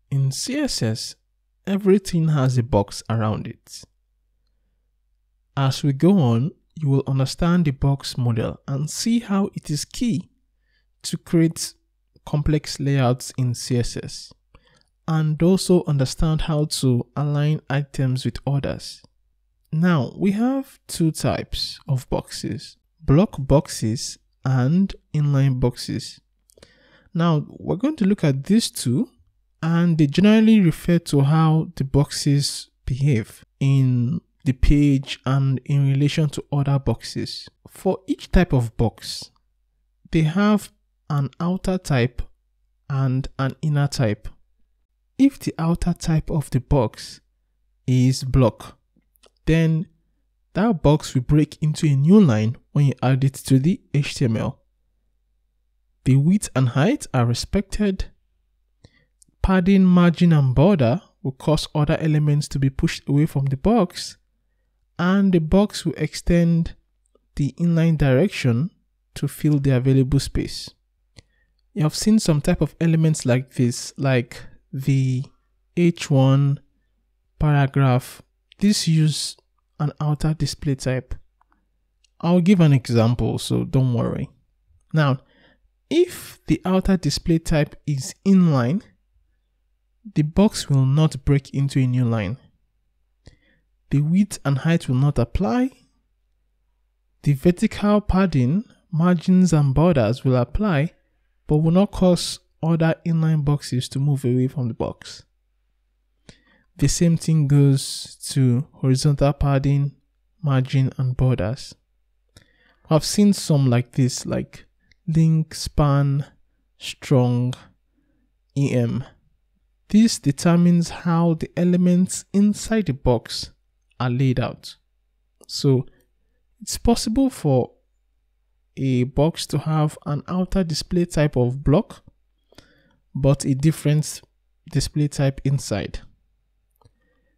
In CSS, everything has a box around it. As we go on, you will understand the box model and see how it is key to create complex layouts in CSS, and also understand how to align items with others. Now, we have two types of boxes: block boxes and inline boxes. Now, we're going to look at these two, and they generally refer to how the boxes behave in the page and in relation to other boxes. For each type of box, they have an outer type and an inner type. If the outer type of the box is block, then that box will break into a new line when you add it to the HTML. The width and height are respected. Padding, margin, and border will cause other elements to be pushed away from the box, and the box will extend the inline direction to fill the available space. You have seen some type of elements like this, like the H1 paragraph. This use an outer display type. I'll give an example, so don't worry. Now, if the outer display type is inline, the box will not break into a new line. The width and height will not apply. The vertical padding, margins, and borders will apply, but will not cause other inline boxes to move away from the box. The same thing goes to horizontal padding, margin, and borders. I've seen some like this, like link, span, strong, EM. This determines how the elements inside the box are laid out. So it's possible for a box to have an outer display type of block, but a different display type inside.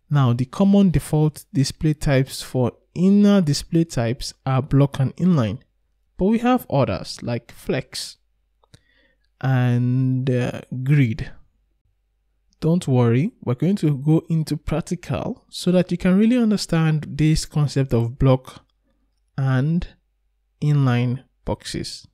Now, the common default display types for inner display types are block and inline, but we have others like flex and grid. Don't worry, we're going to go into practical so that you can really understand this concept of block and inline boxes.